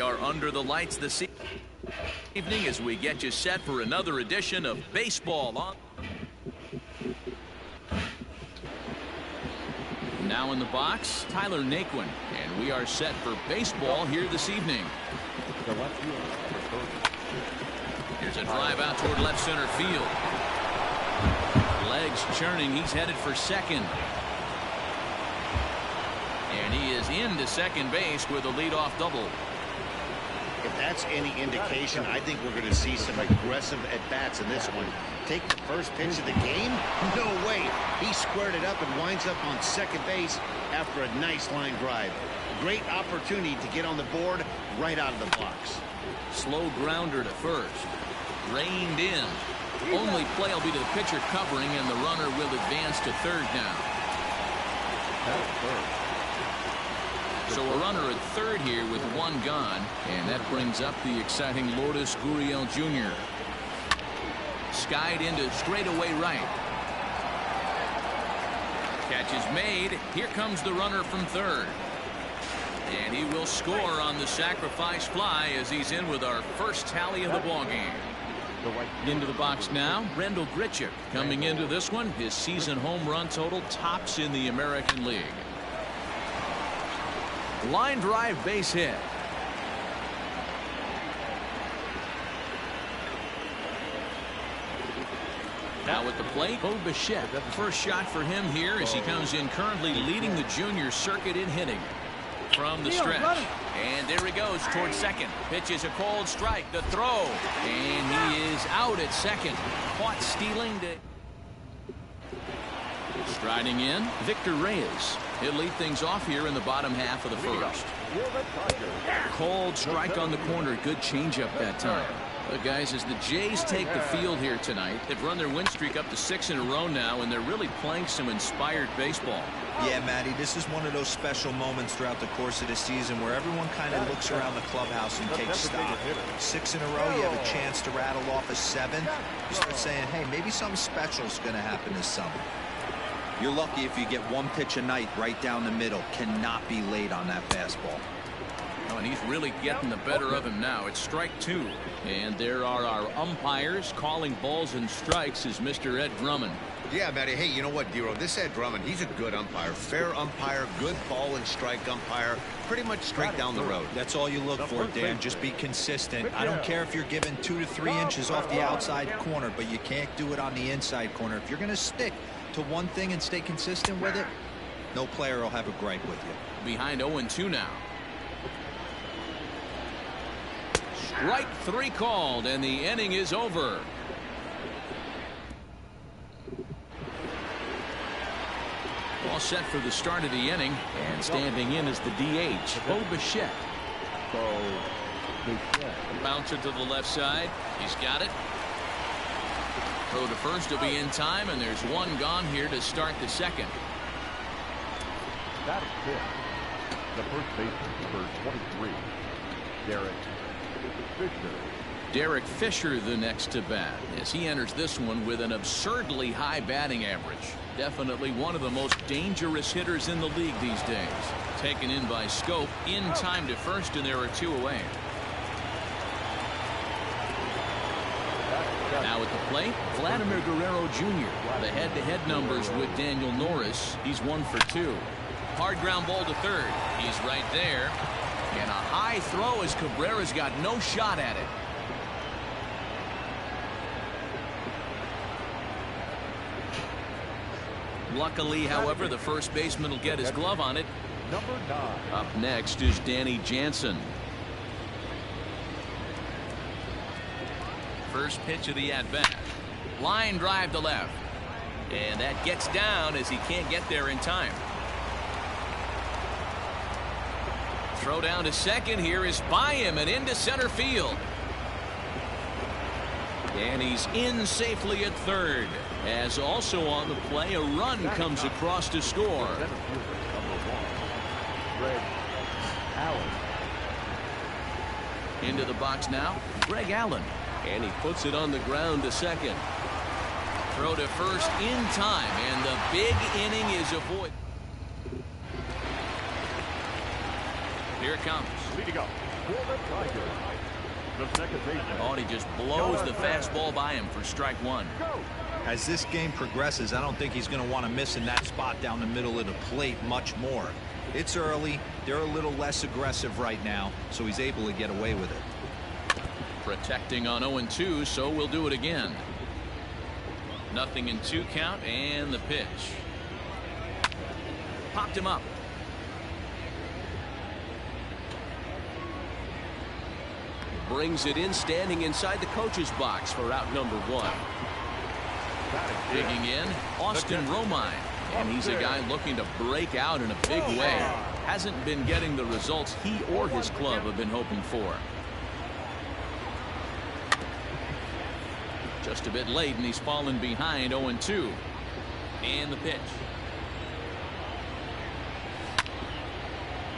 We are under the lights this evening as we get you set for another edition of Baseball on. Now in the box, Tyler Naquin, and we are set for baseball here this evening. Here's a drive out toward left center field. Legs churning, he's headed for second. And he is into second base with a leadoff double. If that's any indication, I think we're going to see some aggressive at-bats in this one. Take the first pitch of the game? No way. He squared it up and winds up on second base after a nice line drive. Great opportunity to get on the board right out of the blocks. Slow grounder to first. Reined in. Only play will be to the pitcher covering, and the runner will advance to third now. So a runner at third here with one gone, and that brings up the exciting Lourdes Gurriel Jr. Skied into straightaway right. Catch is made. Here comes the runner from third. And he will score on the sacrifice fly as he's in with our first tally of the ballgame. Into the box now, Rendell Grichuk coming into this one. His season home run total tops in the American League. Line drive base hit. Now at the plate, Bo Bichette. First shot for him here as he comes in currently leading the junior circuit in hitting. From the stretch. And there he goes towards second. Pitches a cold strike. The throw. And he is out at second. Caught stealing. Striding in, Victor Reyes. He'll lead things off here in the bottom half of the first. Cold strike on the corner. Good changeup that time. But guys, as the Jays take the field here tonight, they've run their win streak up to 6 in a row now, and they're really playing some inspired baseball. Yeah, Matty, this is one of those special moments throughout the course of the season where everyone kind of looks around the clubhouse and takes stock. 6 in a row, you have a chance to rattle off a 7th. You start saying, hey, maybe something special is going to happen this summer. You're lucky if you get one pitch a night right down the middle. Cannot be late on that fastball. Oh, and he's really getting the better of him now. It's strike 2. And there are our umpires calling balls and strikes is Mr. Ed Drummond. Yeah, Matty. Hey, you know what, Dero? This Ed Drummond, he's a good umpire. Fair umpire, good ball and strike umpire. Pretty much straight down the road. That's all you look for, Dan. Just be consistent. I don't care if you're given 2 to 3 inches off the outside corner, but you can't do it on the inside corner. If you're going to stick to one thing and stay consistent with it, no player will have a gripe with you. Behind 0-2 now. Strike 3 called, and the inning is over. All set for the start of the inning, and standing in is the DH, Bo Bichette. Bouncer to the left side. He's got it. Throw to first will be in time, and there's one gone here to start the second. That is pitch. The first baseman for 23, Derek Fisher. Derek Fisher the next to bat as he enters this one with an absurdly high batting average. Definitely one of the most dangerous hitters in the league these days. Taken in by Scope in time to first, and there are 2 away. Now at the plate, Vladimir Guerrero Jr. The head-to-head numbers with Daniel Norris. He's 1 for 2. Hard ground ball to third. He's right there. And a high throw as Cabrera's got no shot at it. Luckily, however, the first baseman will get his glove on it. Number 9. Up next is Danny Jansen. First pitch of the at-bat. Line drive to left. And that gets down as he can't get there in time. Throw down to second here is by him and into center field. And he's in safely at third. As also on the play, a run comes across to score. Into the box now, Greg Allen. And he puts it on the ground to second. Throw to first in time, and the big inning is avoided. Here it comes. Leading up For the Tigers, the second baseman. Oh, and he just blows the fastball by him for strike one. As this game progresses, I don't think he's going to want to miss in that spot down the middle of the plate much more. It's early. They're a little less aggressive right now, so he's able to get away with it. Protecting on 0-2, so we'll do it again. 0-2 count, and the pitch. Popped him up. Brings it in, standing inside the coach's box for out number one. Digging in, Austin Romine. And he's a guy looking to break out in a big way. Hasn't been getting the results he or his club have been hoping for. Just a bit late, and he's fallen behind 0-2. And the pitch.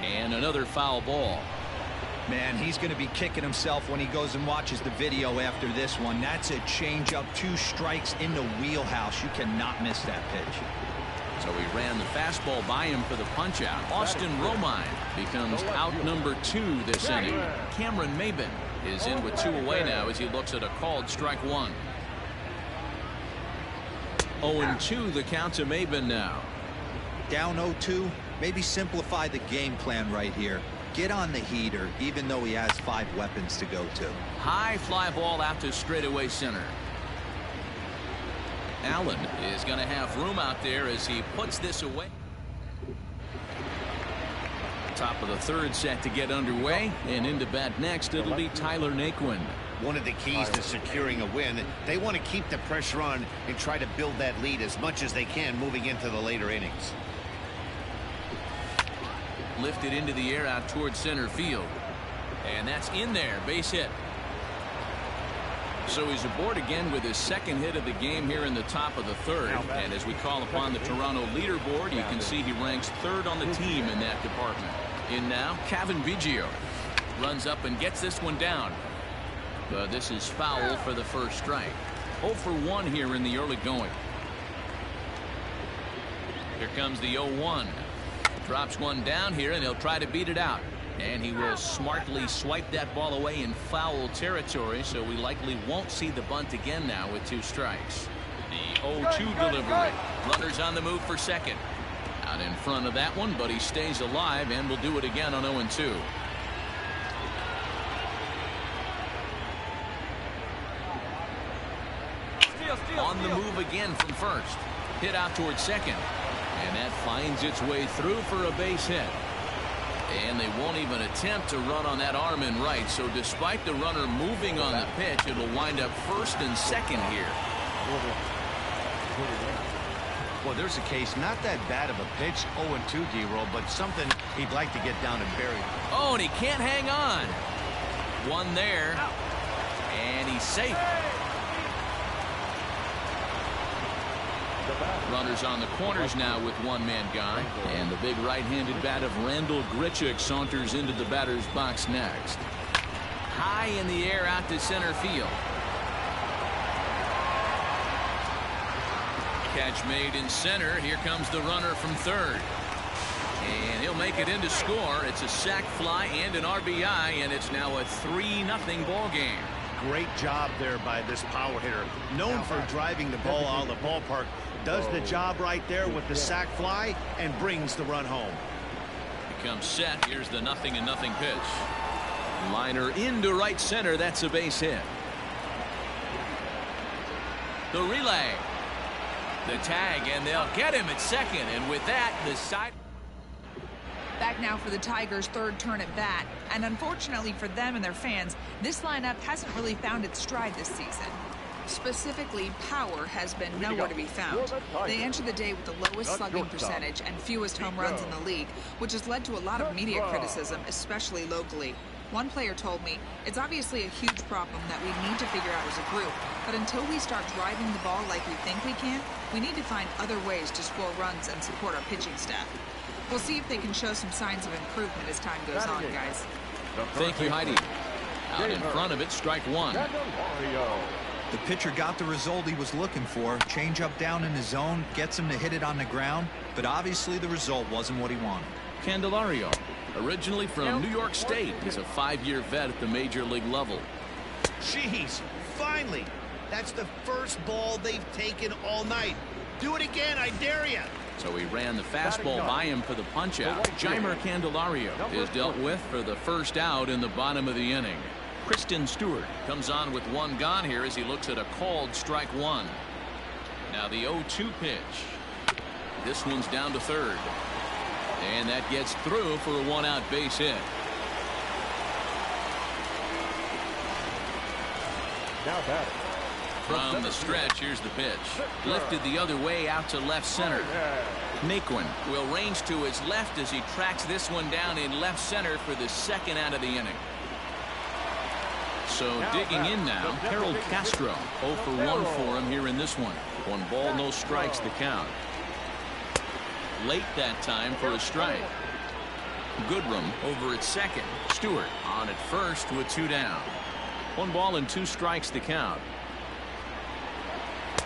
And another foul ball. Man, he's going to be kicking himself when he goes and watches the video after this one. That's a changeup, 2 strikes in the wheelhouse. You cannot miss that pitch. So he ran the fastball by him for the punch-out. Austin Romine becomes out number 2 this inning. Cameron Maben is in with 2 away now as he looks at a called strike one. 0-2 the count to Maben now. Down 0-2, maybe simplify the game plan right here. Get on the heater, even though he has 5 weapons to go to. High fly ball out to straightaway center. Allen is going to have room out there as he puts this away. Top of the 3rd set to get underway, and into bat next it'll be Tyler Naquin. One of the keys to securing a win, they want to keep the pressure on and try to build that lead as much as they can moving into the later innings. Lifted into the air out towards center field, and that's in there, base hit. So he's aboard again with his 2nd hit of the game here in the top of the 3rd. And as we call upon the Toronto leaderboard, you can see he ranks 3rd on the team in that department. In now, Kevin Biggio runs up and gets this one down. But this is foul for the first strike. 0 for 1 here in the early going. Here comes the 0-1. Drops one down here, and he'll try to beat it out. And he will smartly swipe that ball away in foul territory, so we likely won't see the bunt again now with 2 strikes. The 0-2 delivery. Runners on the move for second. Out in front of that one, but he stays alive and will do it again on 0-2. On the move again from first. Hit out towards second. And that finds its way through for a base hit. And they won't even attempt to run on that arm in right. So despite the runner moving on the pitch, it'll wind up first and second here. Well, there's a case, not that bad of a pitch, 0-2, D-roll, but something he'd like to get down and bury. Oh, and he can't hang on. One there. And he's safe. Runners on the corners now with 1 man gone. And the big right-handed bat of Randall Grichuk saunters into the batter's box next. High in the air out to center field. Catch made in center. Here comes the runner from 3rd. And he'll make it in to score. It's a sac fly and an RBI, and it's now a 3-0 ball game. Great job there by this power hitter. Known for driving the ball out of the ballpark. Does the job right there with the sac fly and brings the run home. Becomes set. Here's the 0-0 pitch. Liner into right center. That's a base hit. The relay. The tag, and they'll get him at second. And with that, the side. Back now for the Tigers' 3rd turn at bat. And unfortunately for them and their fans, this lineup hasn't really found its stride this season. Specifically, power has been nowhere to be found. They enter the day with the lowest slugging percentage and fewest home runs in the league, which has led to a lot of media criticism, especially locally. One player told me, it's obviously a huge problem that we need to figure out as a group, but until we start driving the ball like we think we can, we need to find other ways to score runs and support our pitching staff. We'll see if they can show some signs of improvement as time goes on, guys. Thank you, Heidi. Out in front of it, strike one. The pitcher got the result he was looking for. Change up down in the zone, gets him to hit it on the ground, but obviously the result wasn't what he wanted. Candelario Originally from New York State, he's a 5-year vet at the major league level. Jeez, finally. That's the first ball they've taken all night. Do it again, I dare you. So he ran the fastball by him for the punch-out. Jeimer Candelario is dealt with for the first out in the bottom of the inning. Kristen Stewart comes on with 1 gone here as he looks at a called strike 1. Now the 0-2 pitch. This one's down to third. And that gets through for a 1-out base hit. Now batting. From the stretch, here's the pitch. Lifted the other way out to left center. Naquin will range to his left as he tracks this one down in left center for the 2nd out of the inning. So digging in now, Harold Castro. 0 for 1 for him here in this one. 1 ball, no strikes the count. Late that time for a strike. Goodrum over at second. Stewart on at first with 2 down. 1 ball and 2 strikes the count.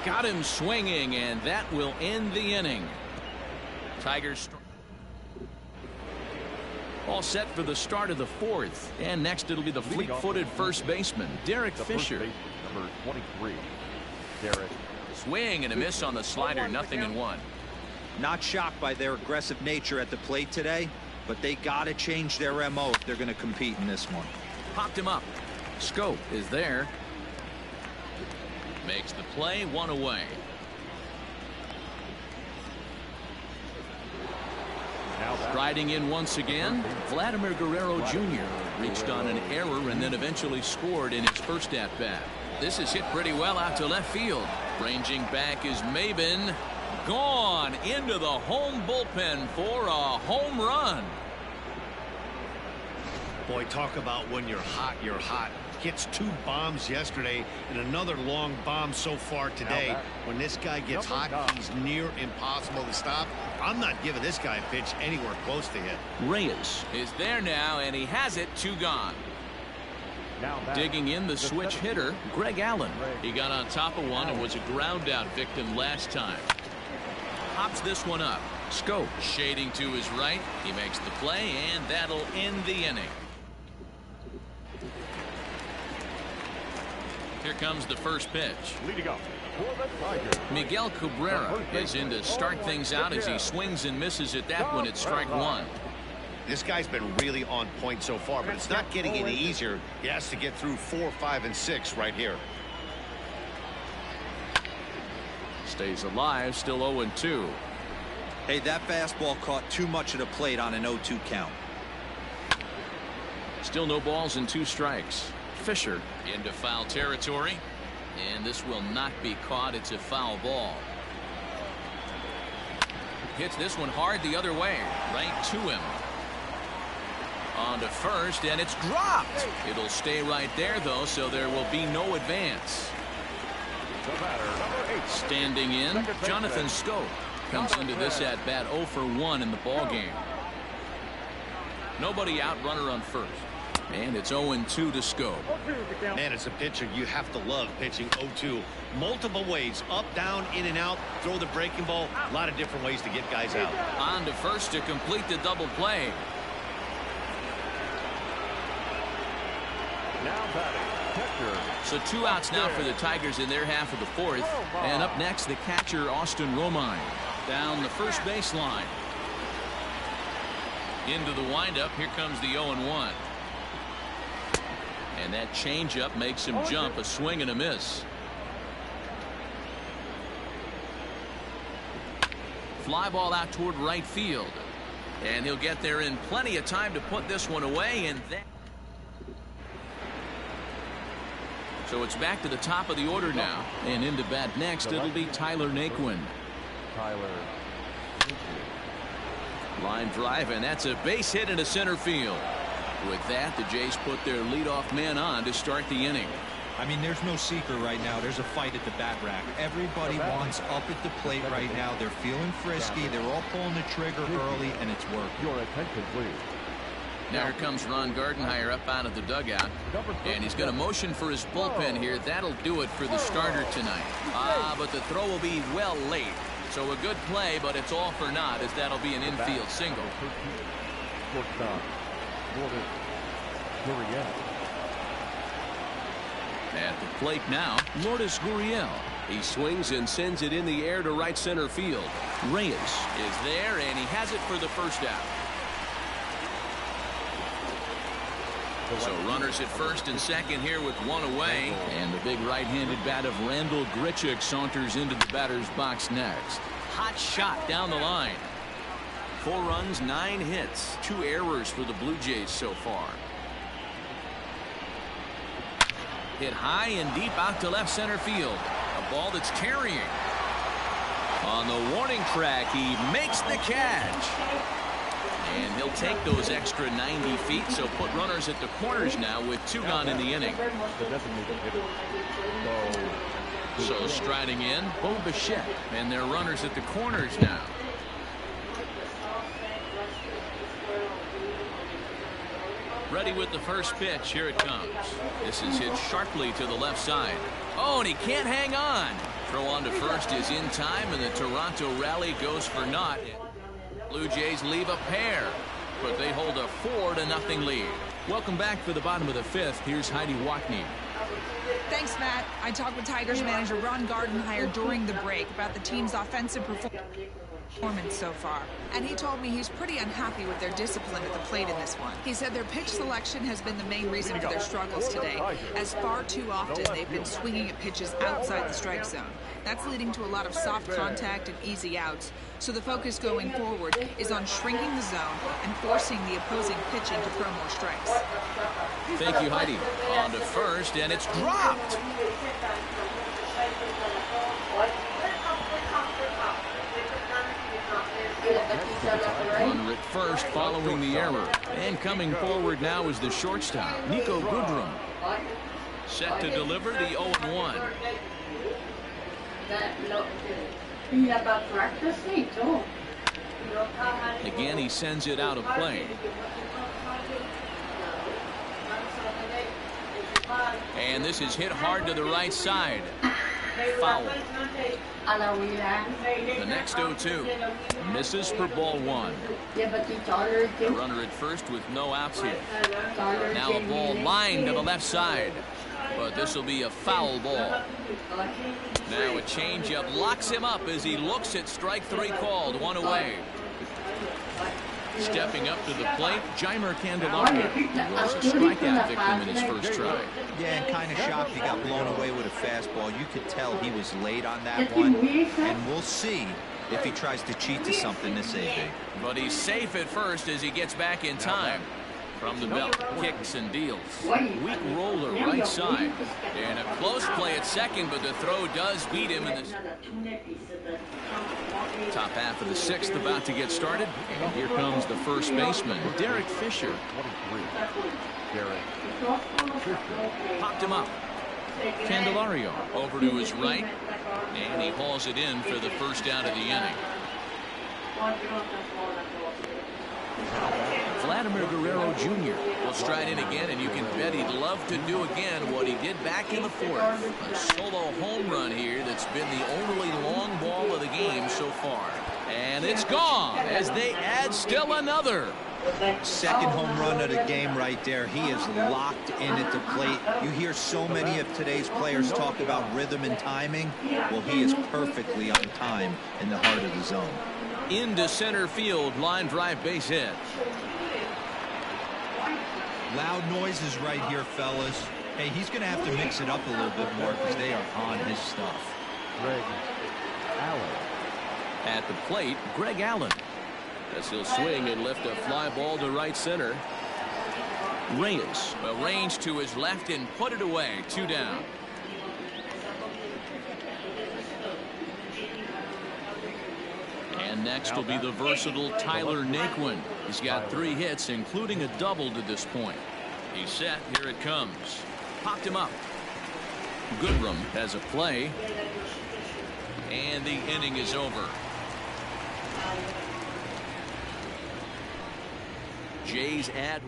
Got him swinging, and that will end the inning. Tigers all set for the start of the 4th. And next it'll be the fleet-footed first baseman, Derek Fisher. Number 23, Derek. Swing and a miss on the slider, 0-1. Not shocked by their aggressive nature at the plate today, but they got to change their MO if they're going to compete in this one. Popped him up. Scope is there. Makes the play, 1 away. Striding in once again, Vladimir Guerrero Jr. reached on an error and then eventually scored in his first at-bat. This is hit pretty well out to left field. Ranging back is Maben. Gone into the home bullpen for a home run. Boy, talk about when you're hot, you're hot. Gets 2 bombs yesterday and another long bomb so far today. When this guy gets hot, he's near impossible to stop. I'm not giving this guy a pitch anywhere close to hit. Reyes is there now, and he has it. 2 gone. Digging in the switch hitter, Greg Allen. He got on top of one and was a ground out victim last time. Pops this one up. Scope shading to his right. He makes the play, and that'll end the inning. Here comes the first pitch. Leading up for the Tigers, Miguel Cabrera is in to start things out as he swings and misses at that one at strike 1. This guy's been really on point so far, but it's not getting any easier. He has to get through 4, 5, and 6 right here. Stays alive, still 0-2. Hey, that fastball caught too much of the plate on an 0-2 count. Still no balls and 2 strikes. Fisher into foul territory, and this will not be caught. It's a foul ball. Hits this one hard the other way, right to him. On to first, and it's dropped. It'll stay right there, though, so there will be no advance. Standing in, Jonathan Scope comes into this at bat 0 for 1 in the ball game. Nobody out, runner on first. And it's 0-2 to Scope. Man, as a pitcher, you have to love pitching 0-2. Multiple ways, up, down, in and out, throw the breaking ball. A lot of different ways to get guys out. On to first to complete the double play. now batting, catcher. So 2 outs now for the Tigers in their half of the 4th. And up next, the catcher, Austin Romine. Down the first baseline. Into the windup, here comes the 0-1. And that changeup makes him jump, a swing and a miss. Fly ball out toward right field. And he'll get there in plenty of time to put this one away. And then so it's back to the top of the order now. And into bat next, it'll be Tyler Naquin. Line drive, and that's a base hit into center field. With that, the Jays put their leadoff man on to start the inning. I mean, there's no secret right now. There's a fight at the bat rack. Everybody wants up at the plate right now. They're feeling frisky. They're all pulling the trigger early, and it's working. Your attention, please. Now here comes Ron Gardenhire up out of the dugout. And he's going to motion for his bullpen here. That'll do it for the starter tonight. But the throw will be well late. So a good play, but it's all for naught, as that'll be an infield single. Shortstop, Lourdes Gurriel. At the plate now, Lourdes Gurriel. He swings and sends it in the air to right center field. Reyes is there, and he has it for the first out. So runners at first and second here with one away. And the big right-handed bat of Randall Grichuk saunters into the batter's box next. Hot shot down the line. 4 runs, 9 hits, 2 errors for the Blue Jays so far. Hit high and deep out to left center field. A ball that's carrying. On the warning track, he makes the catch. And he'll take those extra 90 feet, so put runners at the corners now with 2 gone in the inning. So striding in, Bo Bichette, and their runners at the corners now. Ready with the first pitch. Here it comes. This is hit sharply to the left side. Oh, and he can't hang on. Throw on to first is in time, and the Toronto rally goes for naught. Blue Jays leave a pair, but they hold a 4-0 lead. Welcome back for the bottom of the 5th. Here's Heidi Watney. Thanks, Matt. I talked with Tigers manager Ron Gardenhire during the break about the team's offensive performance so far, and he told me he's pretty unhappy with their discipline at the plate in this one. He said their pitch selection has been the main reason for their struggles today, as far too often they've been swinging at pitches outside the strike zone. That's leading to a lot of soft contact and easy outs, so the focus going forward is on shrinking the zone and forcing the opposing pitching to throw more strikes. Thank you, Heidi. On to first, and it's dropped. Runner at first following the error. And coming forward now is the shortstop, Nico Goodrum. Set to deliver the 0-1. Again, he sends it out of play. And this is hit hard to the right side. Foul. The next 0-2 misses for ball 1. The runner at first with no outs here. Now a ball lined to the left side, but this will be a foul ball. Now a changeup locks him up as he looks at strike 3 called. 1 away. Stepping up to the plate, Jeimer Candelario, who was a strikeout victim in his first try. Yeah, and kind of shocked he got blown away with a fastball. You could tell he was late on that one, and we'll see if he tries to cheat to something this AB. But he's safe at first as he gets back in time. From the belt, kicks and deals. Weak roller right side. And a close play at second, but the throw does beat him in the top half of the 6th about to get started. And here comes the first baseman, Derek Fisher. 23. Derek Fisher. Popped him up. Candelario over to his right, and he hauls it in for the first out of the inning. Vladimir Guerrero Jr. will stride in again, and you can bet he'd love to do again what he did back in the 4th. A solo home run here that's been the only long ball of the game so far. And it's gone as they add still another. Second home run of the game right there. He is locked in at the plate. You hear so many of today's players talk about rhythm and timing. Well, he is perfectly on time in the heart of the zone. Into center field, line drive base hit. Loud noises right here, fellas. Hey, he's going to have to mix it up a little bit more because they are on his stuff. Greg Allen. At the plate, Greg Allen. As he'll swing and lift a fly ball to right center. Reyes arranged to his left and put it away. 2 down. And next will be the versatile Tyler Naquin. He's got 3 hits, including a double to this point. He's set. Here it comes. Popped him up. Goodrum has a play. And the inning is over. Jays add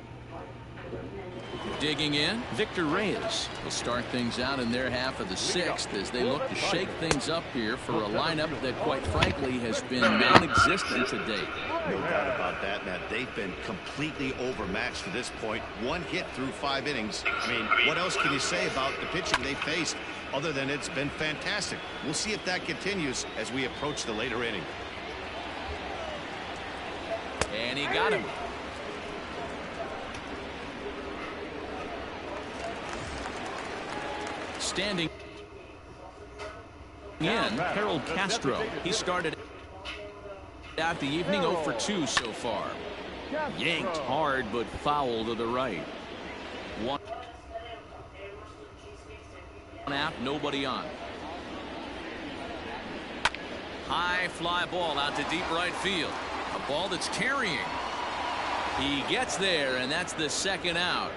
Digging in, Victor Reyes will start things out in their half of the sixth as they look to shake things up here for a lineup that, quite frankly, has been non-existent to date. No doubt about that, Matt. They've been completely overmatched to this point. One hit through 5 innings. I mean, what else can you say about the pitching they faced other than it's been fantastic? We'll see if that continues as we approach the later inning. And he got him. Standing in, Harold Castro. He started out the evening 0 for 2 so far. Yanked hard but foul to the right. One out, nobody on. High fly ball out to deep right field. A ball that's carrying. He gets there, and that's the second out.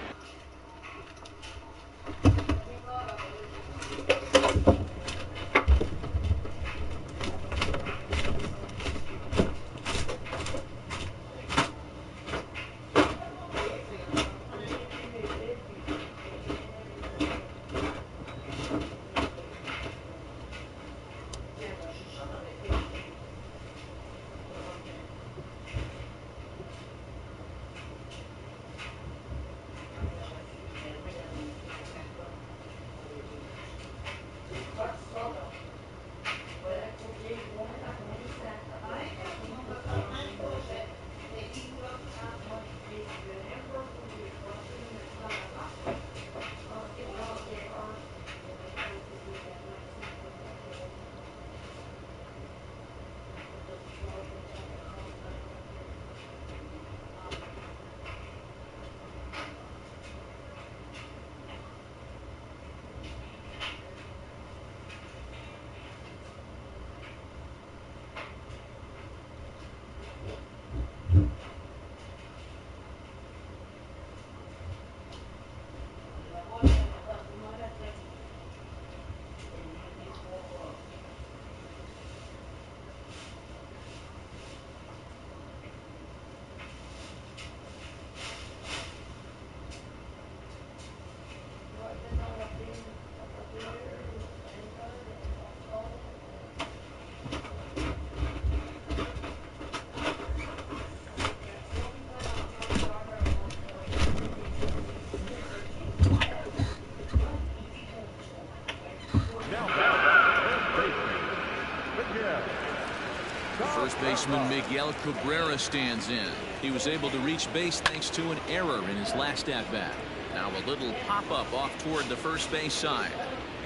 First baseman Miguel Cabrera stands in. He was able to reach base thanks to an error in his last at-bat. Now a little pop-up off toward the first base side.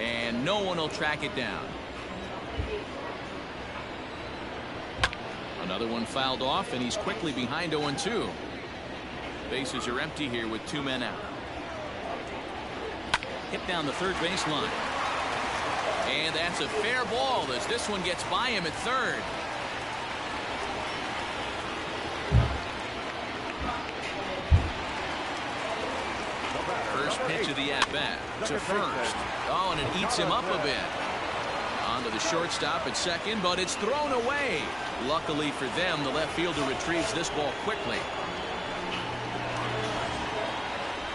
And no one will track it down. Another one fouled off, and he's quickly behind 0-2. Bases are empty here with 2 men out. Hit down the third baseline. And that's a fair ball as this one gets by him at third. First pitch of the at-bat to first. Oh, and it eats him up a bit. On to the shortstop at second, but it's thrown away. Luckily for them, the left fielder retrieves this ball quickly.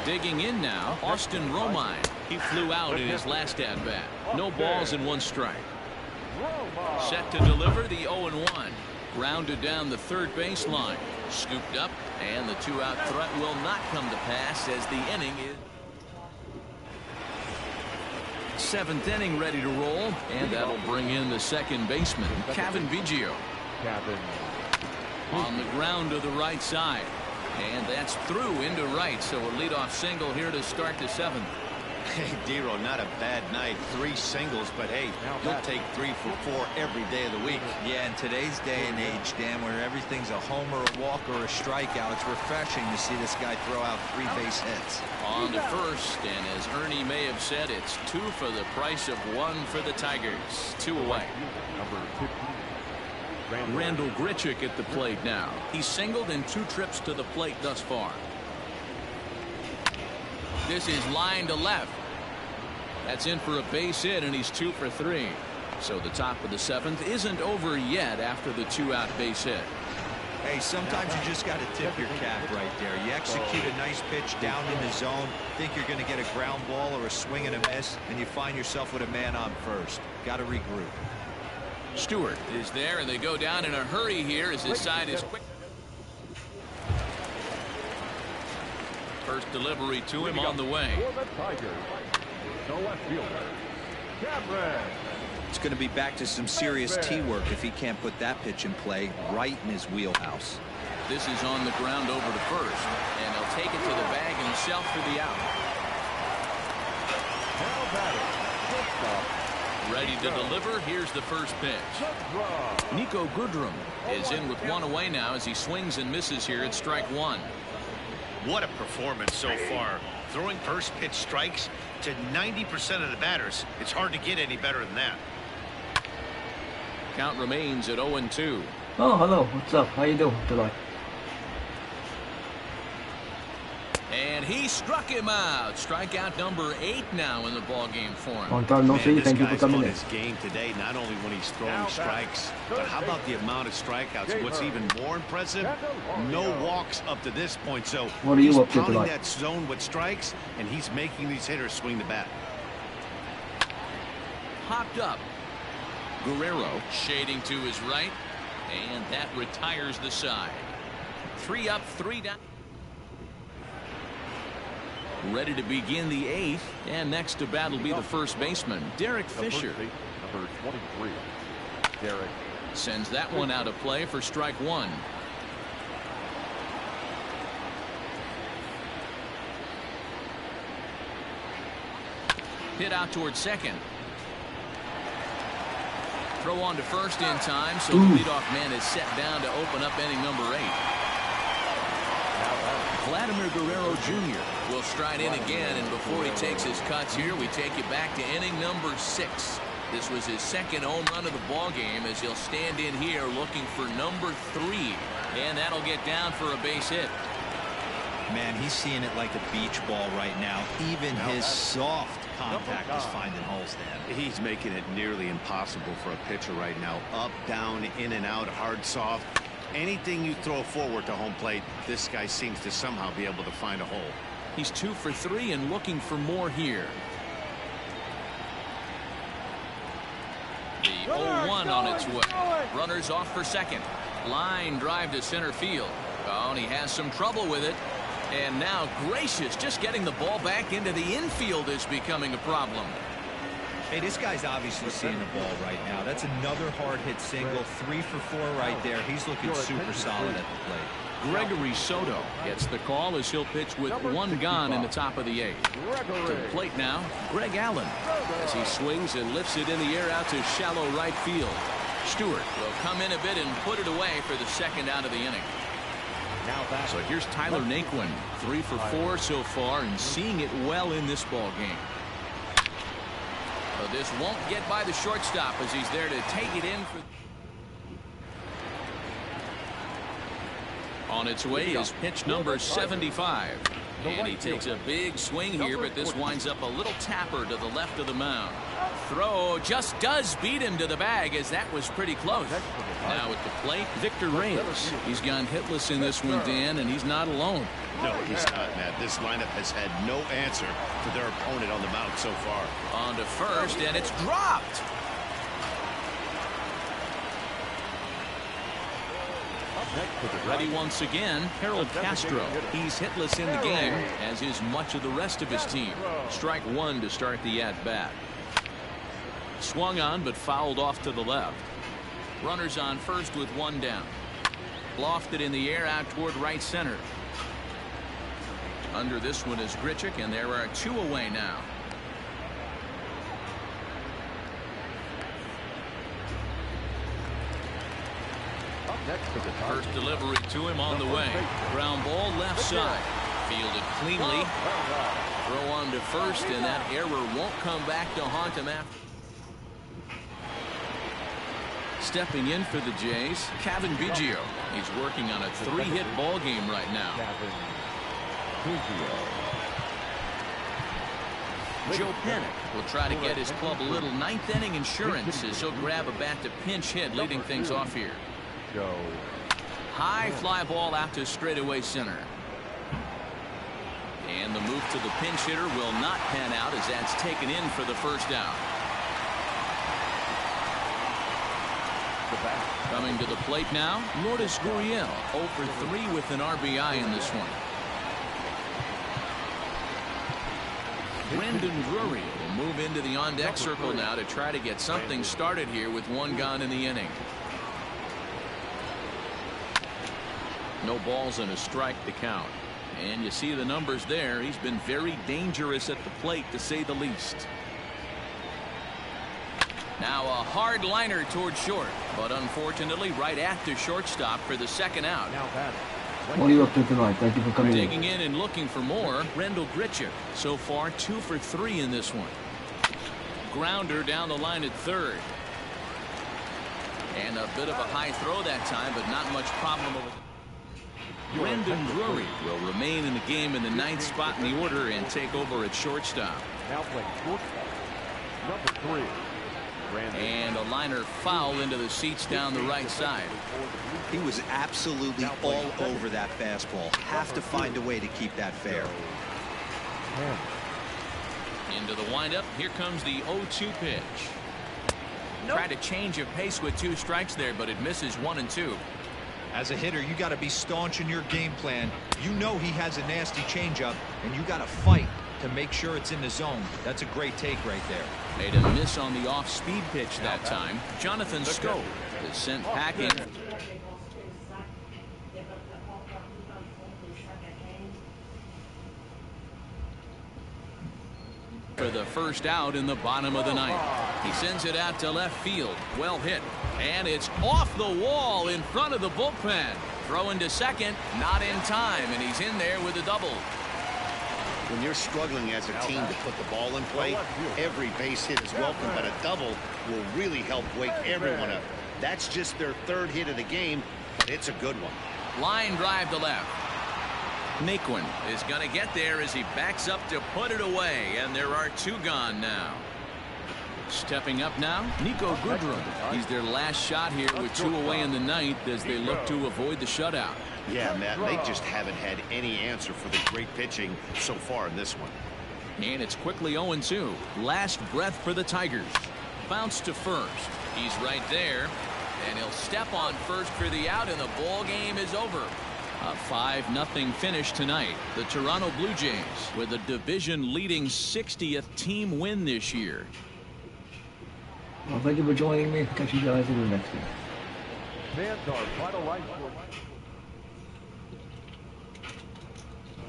Digging in now, Austin Romine. He flew out in his last at-bat. No balls and 1 strike. Set to deliver the 0-1. Grounded down the third baseline. Scooped up, and the 2-out threat will not come to pass as the inning is 7th inning ready to roll, and that'll bring in the second baseman, Kevin Biggio. On the ground to the right side, and that's through into right, so a leadoff single here to start the 7th. Hey, Dero, not a bad night. 3 singles, but hey, you'll take 3 for 4 every day of the week. Yeah, in today's day and age, Dan, where everything's a homer, a walk, or a strikeout, it's refreshing to see this guy throw out 3 base hits. On to first, and as Ernie may have said, it's 2 for the price of 1 for the Tigers. 2 away. Randall Grichuk at the plate now. He's singled in 2 trips to the plate thus far. This is line to left. That's in for a base hit, and he's 2 for 3. So the top of the 7th isn't over yet after the 2-out base hit. Hey, sometimes you just got to tip your cap right there. You execute a nice pitch down in the zone, think you're going to get a ground ball or a swing and a miss, and you find yourself with a man on first. Got to regroup. Stewart is there, and they go down in a hurry here as his side is quick. First delivery to him on the way. It's going to be back to some serious tee work if he can't put that pitch in play right in his wheelhouse. This is on the ground over to first, and he'll take it to the bag himself for the out. Ready to deliver. Here's the first pitch. Nico Goodrum is in with one away now as he swings and misses here at strike one. What a performance so far. Throwing first pitch strikes to 90% of the batters. It's hard to get any better than that. Count remains at 0-2. Oh, hello. What's up? How you doing today? And he struck him out. Strikeout number 8 now in the ball game for him. Long time no see. This Thank you for guy's coming on in. his game today, not only when he's throwing strikes, but how about the amount of strikeouts? What's even more impressive, no walks up to this point. So what are you he's up to pounding tonight? that zone with strikes, and he's making these hitters swing the bat. Popped up. Guerrero shading to his right, and that retires the side. 3 up, 3 down. Ready to begin the 8th, and next to bat will be the first baseman, Derek Fisher. Number 23, Derek. Sends that one out of play for strike one. Hit out towards second. Throw on to first in time, so the leadoff man is set down to open up inning number 8. Vladimir Guerrero Jr. will stride in again, and before he takes his cuts here, we take you back to inning number 6. This was his second home run of the ball game as he'll stand in here looking for number 3, and that'll get down for a base hit. Man, he's seeing it like a beach ball right now. Even his soft contact is finding holes there. He's making it nearly impossible for a pitcher right now. Up, down, in and out, hard, soft. Anything you throw forward to home plate, this guy seems to somehow be able to find a hole. He's 2 for 3 and looking for more here. The 0-1 on its way. Runners off for second. Line drive to center field. Oh, and he has some trouble with it. And now Gracious just getting the ball back into the infield is becoming a problem. Hey, this guy's obviously seeing the ball right now. That's another hard hit single. 3 for 4 right there. He's looking super solid at the plate. Gregory Soto gets the call as he'll pitch with 1 gone in the top of the 8th. To the plate now, Greg Allen as he swings and lifts it in the air out to shallow right field. Stewart will come in a bit and put it away for the second out of the inning. So here's Tyler Naquin, 3 for 4 so far and seeing it well in this ball game. So this won't get by the shortstop as he's there to take it in for. On its way is pitch number 75. And he takes a big swing here, but this winds up a little tapper to the left of the mound. Throw just does beat him to the bag as that was pretty close. Now at the plate, Victor Reyes. He's gone hitless in this one, Dan, and he's not alone. No, he's not, Matt. This lineup has had no answer for their opponent on the mound so far. On to first, and it's dropped. Ready once again, Harold Castro. He's hitless in the game, as is much of the rest of his team. Strike 1 to start the at-bat. Swung on, but fouled off to the left. Runners on first with 1 down. Lofted in the air out toward right center. Under this one is Grichuk, and there are 2 away now. First delivery to him on the way. Ground ball left side. Fielded cleanly. Throw on to first, and that error won't come back to haunt him after. Stepping in for the Jays, Kevin Biggio. He's working on a 3-hit ball game right now. Joe Panic will try to get his club a little 9th inning insurance as he'll grab a bat to pinch hit, leading things off here. High fly ball out to straightaway center. And the move to the pinch hitter will not pan out as that's taken in for the first down. Coming to the plate now, Lourdes Gurriel 0 for 3 with an RBI in this one. Brendan Drury will move into the on-deck circle now to try to get something started here with one gone in the inning. No balls and a strike to count. And you see the numbers there. He's been very dangerous at the plate, to say the least. Now a hard liner towards short, but unfortunately right at the shortstop for the second out. What are you up to tonight? Thank you for coming in. Digging in and looking for more, Rendell Grichuk. So far 2 for 3 in this one. Grounder down the line at third. And a bit of a high throw that time, but not much problem with it. Brendan Drury will remain in the game in the 9th spot in the order and take over at shortstop. Now playing shortstop, number 3. And a liner foul into the seats down the right side. He was absolutely all over that fastball. Have to find a way to keep that fair. Into the windup. Here comes the 0-2 pitch. Tried to change of pace with 2 strikes there, but it misses 1 and 2. As a hitter, you got to be staunch in your game plan. You know he has a nasty changeup, and you got to fight to make sure it's in the zone. That's a great take right there. Made a miss on the off-speed pitch that time. Jonathan Scope is sent packing. For the first out in the bottom of the 9th. He sends it out to left field. Well hit. And it's off the wall in front of the bullpen. Throwing to second, not in time, and he's in there with a double. When you're struggling as a team to put the ball in play, every base hit is welcome, but a double will really help wake everyone up. That's just their 3rd hit of the game, but it's a good one. Line drive to left. Naquin is going to get there as he backs up to put it away, and there are 2 gone now. Stepping up now, Nico Goodrum. He's their last shot here with 2 away in the 9th as they look to avoid the shutout. Yeah, Matt, they just haven't had any answer for the great pitching so far in this one. And it's quickly 0-2. Last breath for the Tigers. Bounce to first. He's right there, and he'll step on first for the out, and the ball game is over. A 5-0 finish tonight. The Toronto Blue Jays with a division-leading 60th team win this year. Well, thank you for joining me. Catch you guys in the next one. Fans are vitalized for